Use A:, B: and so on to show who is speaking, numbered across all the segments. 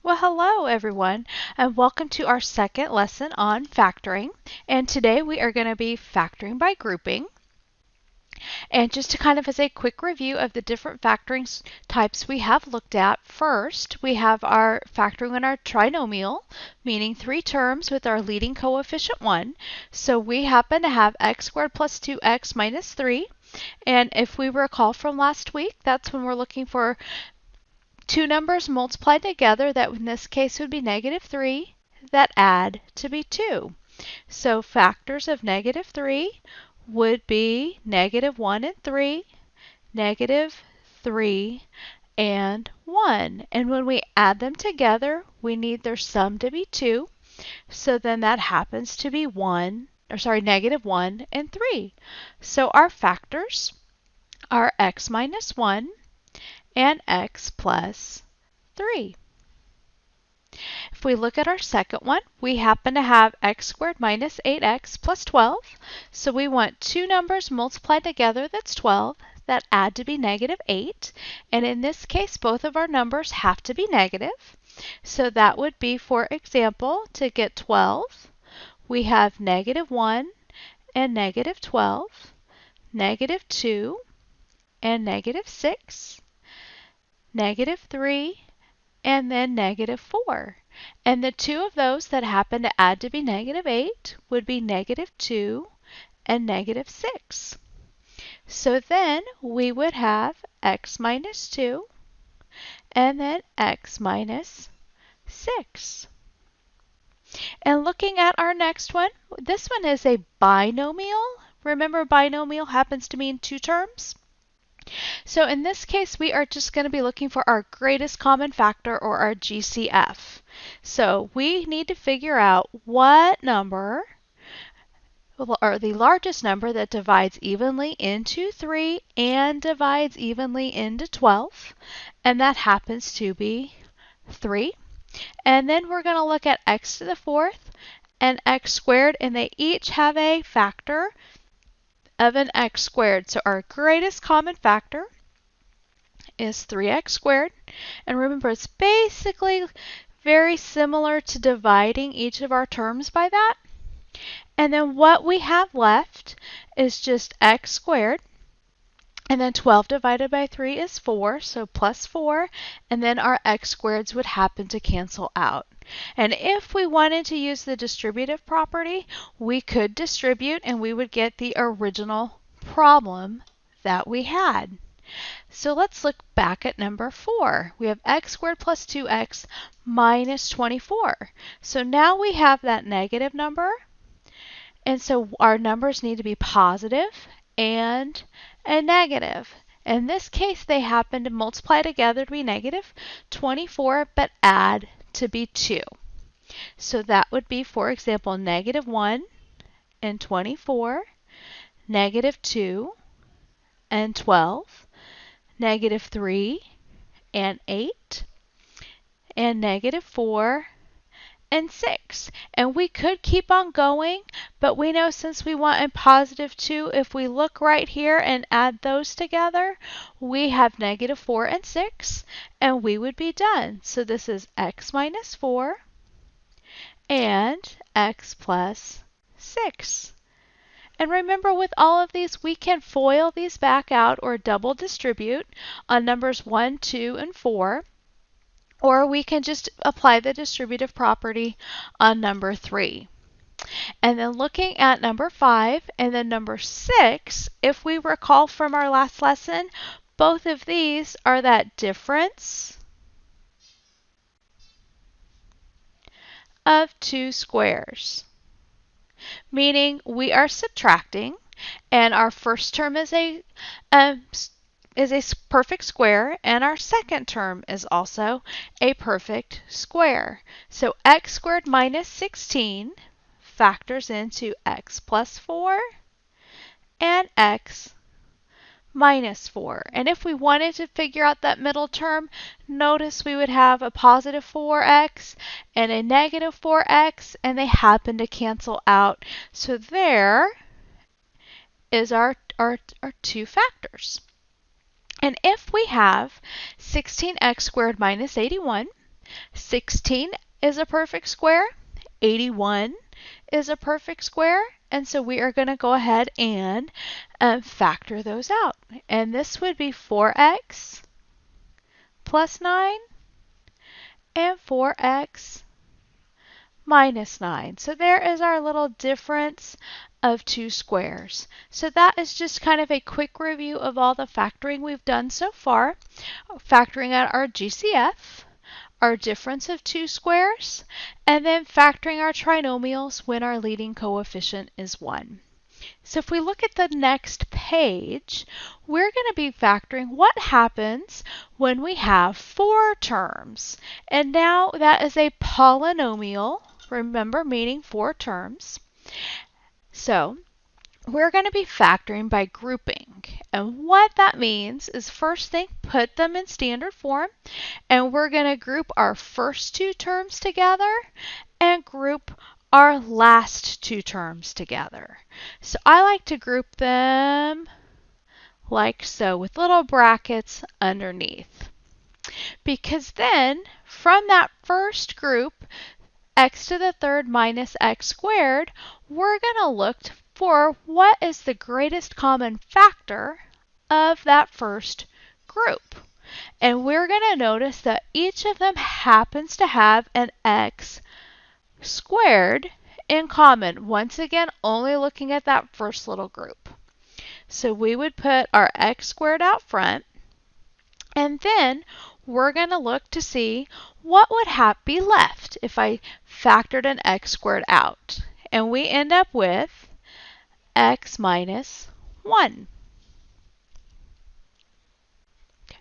A: Well, hello everyone, and welcome to our second lesson on factoring. And today we are going to be factoring by grouping. And just to kind of as a quick review of the different factoring types we have looked at, first we have our factoring in our trinomial, meaning three terms with our leading coefficient 1. So we happen to have x squared plus 2x minus 3. And if we recall from last week, that's when we're looking for two numbers multiplied together that in this case would be -3 that add to be 2. So factors of -3 would be -1 and 3, -3 and 1. And when we add them together, we need their sum to be 2. So then that happens to be -1 and 3. So our factors are x minus 1 and x plus 3. If we look at our second one, we happen to have x squared minus 8x plus 12. So we want two numbers multiplied together that's 12 that add to be -8. And in this case, both of our numbers have to be negative. So that would be, for example, to get 12, we have -1 and -12, -2 and -6, -3, and then -4. And the two of those that happen to add to be -8 would be -2 and -6. So then we would have x minus 2 and then x minus 6. And looking at our next one, this one is a binomial. Remember, binomial happens to mean two terms. So in this case, we are just going to be looking for our greatest common factor, or our GCF. So we need to figure out what number, or the largest number that divides evenly into 3 and divides evenly into 12. And that happens to be 3. And then we're going to look at x to the fourth and x squared, and they each have a factor of an x squared. So our greatest common factor is 3x squared. And remember, it's basically very similar to dividing each of our terms by that. And then what we have left is just x squared. And then 12 divided by 3 is 4, so plus 4. And then our x squareds would happen to cancel out. And if we wanted to use the distributive property, we could distribute and we would get the original problem that we had. So let's look back at number 4. We have x squared plus 2x minus 24. So now we have that negative number. And so our numbers need to be positive and a negative. In this case, they happen to multiply together to be -24, but add to be 2. So that would be, for example, -1 and 24, -2 and 12, -3 and 8, and -4 and 6. And we could keep on going, but we know since we want a positive 2, if we look right here and add those together, we have -4 and 6, and we would be done. So this is x minus 4 and x plus 6. And remember, with all of these, we can FOIL these back out or double distribute on numbers 1, 2, and 4. Or we can just apply the distributive property on number 3. And then looking at number 5 and then number 6, if we recall from our last lesson, both of these are that difference of two squares. Meaning we are subtracting, and our first term is a perfect square, and our second term is also a perfect square. So x squared minus 16 factors into x plus 4 and x minus 4. And if we wanted to figure out that middle term, notice we would have a positive 4x and a negative 4x, and they happen to cancel out. So there is our two factors. And if we have 16x squared minus 81, 16 is a perfect square. 81 is a perfect square. And so we are going to go ahead and factor those out. And this would be 4x plus 9 and 4x minus 9. So there is our little difference of two squares. So that is just kind of a quick review of all the factoring we've done so far. Factoring out our GCF, our difference of two squares, and then factoring our trinomials when our leading coefficient is 1. So if we look at the next page, we're going to be factoring what happens when we have 4 terms. And now that is a polynomial, remember, meaning 4 terms. So we're going to be factoring by grouping. And what that means is, first thing, put them in standard form, and we're going to group our first 2 terms together and group our last 2 terms together. So I like to group them like so, with little brackets underneath. Because then, from that first group, x to the third minus x squared, we're going to look for what is the greatest common factor of that first group. And we're going to notice that each of them happens to have an x squared in common. Once again, only looking at that first little group. So we would put our x squared out front, and then we're going to look to see what would be left if I factored an x squared out. And we end up with x minus 1. Okay.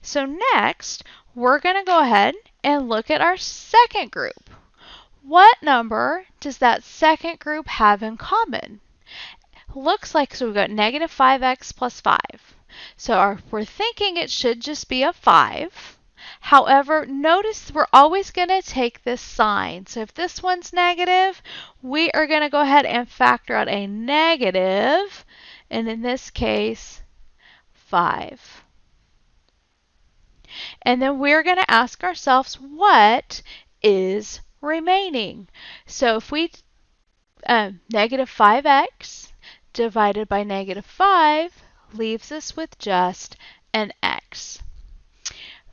A: So next, we're going to go ahead and look at our second group. What number does that second group have in common? Looks like, so we've got negative 5x plus 5. So we're thinking it should just be a 5. However, notice we're always going to take this sign. So if this one's negative, we are going to go ahead and factor out a negative, and in this case, 5. And then we're going to ask ourselves, what is remaining? So if we negative 5x divided by negative 5 leaves us with just an x.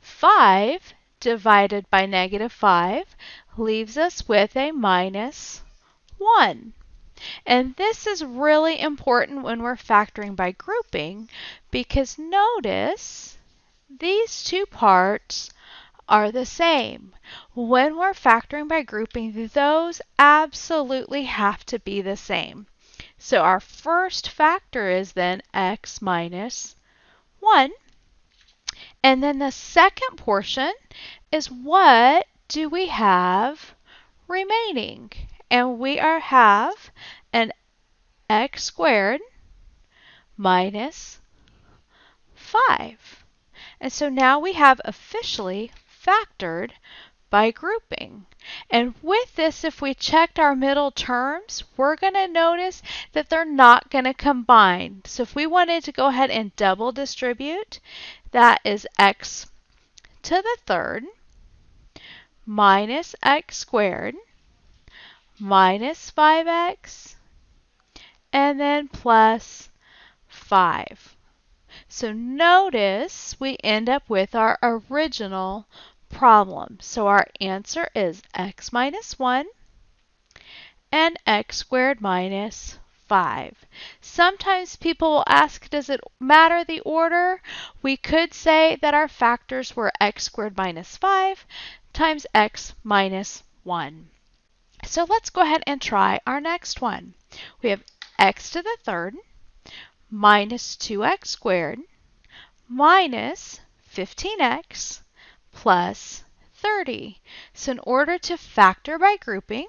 A: 5 divided by negative 5 leaves us with a minus 1. And this is really important when we're factoring by grouping, because notice these two parts are the same. When we're factoring by grouping, those absolutely have to be the same. So our first factor is then x minus 1. And then the second portion is, what do we have remaining? And we have an x squared minus 5. And so now we have officially factored by grouping. And with this, if we checked our middle terms, we're going to notice that they're not going to combine. So if we wanted to go ahead and double distribute, that is x to the third minus x squared minus 5x and then plus 5. So notice we end up with our original problem. So our answer is x minus 1 and x squared minus 5. Sometimes people will ask, does it matter the order? We could say that our factors were x squared minus 5 times x minus 1. So let's go ahead and try our next one. We have x to the third minus 2x squared minus 15x plus 30. So in order to factor by grouping,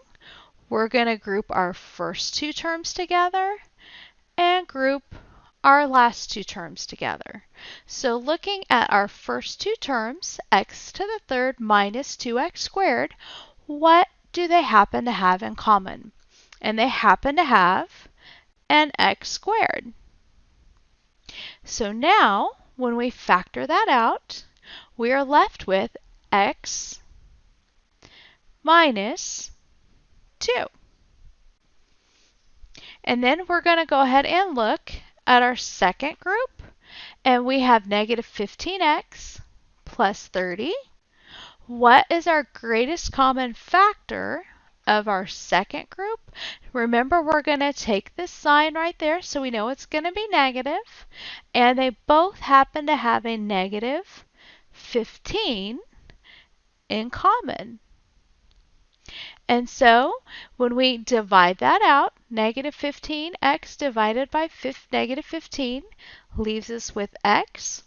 A: we're going to group our first 2 terms together and group our last 2 terms together. So looking at our first 2 terms, x to the third minus 2x squared, what do they happen to have in common? And they happen to have an x squared. So now, when we factor that out, we are left with x minus 2. And then we're going to go ahead and look at our second group, and we have negative 15x plus 30. What is our greatest common factor of our second group? Remember, we're going to take this sign right there so we know it's going to be negative, and they both happen to have a negative 15 in common. And so when we divide that out, negative 15x divided by negative 15 leaves us with x.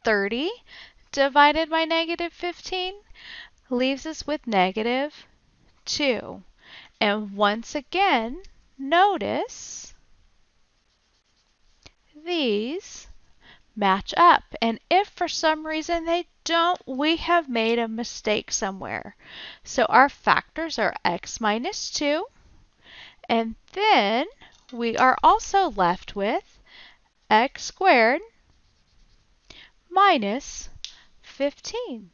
A: 30 divided by negative 15 leaves us with negative 2. And once again, notice these match up. And if for some reason they don't, we have made a mistake somewhere. So our factors are x minus 2, and then we are also left with x squared minus 15.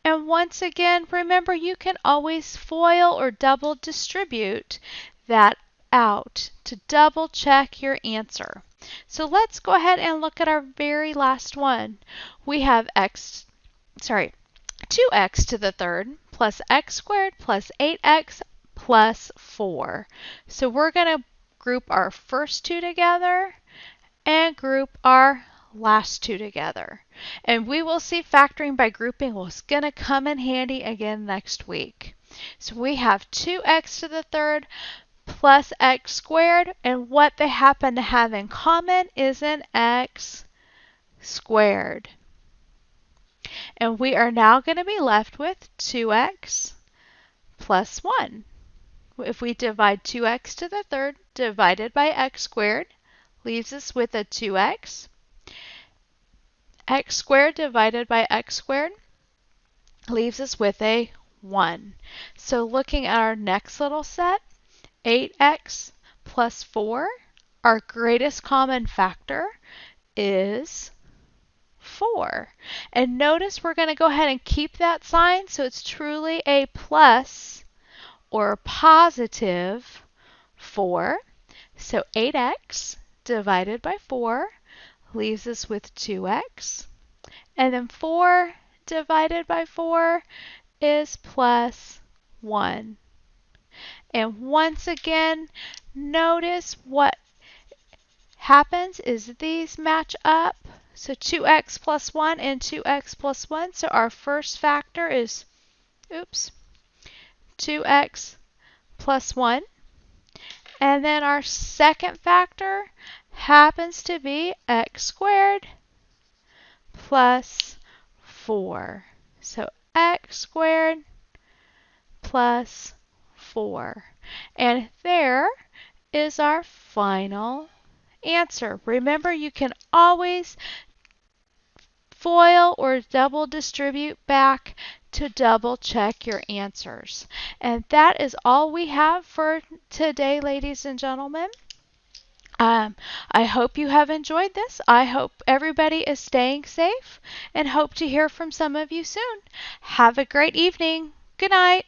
A: And once again, remember, you can always FOIL or double distribute that out to double check your answer. So let's go ahead and look at our very last one. We have 2x to the third plus x squared plus 8x plus 4. So we're going to group our first two together and group our last two together. And we will see factoring by grouping was going to come in handy again next week. So we have 2x to the third plus x squared, and what they happen to have in common is an x squared. And we are now going to be left with 2x plus 1. If we divide 2x to the third divided by x squared, leaves us with a 2x. X squared divided by x squared leaves us with a 1. So looking at our next little set, 8x plus 4, our greatest common factor is 4. And notice we're going to go ahead and keep that sign so it's truly a plus or positive 4. So 8x divided by 4 leaves us with 2x. And then 4 divided by 4 is plus 1. And once again, notice what happens is these match up. So 2x plus 1 and 2x plus 1. So our first factor is, 2x plus 1. And then our second factor happens to be x squared plus 4. So x squared plus 4. And there is our final answer. Remember, you can always FOIL or double distribute back to double check your answers. And that is all we have for today, ladies and gentlemen. I hope you have enjoyed this. I hope everybody is staying safe and hope to hear from some of you soon. Have a great evening. Good night.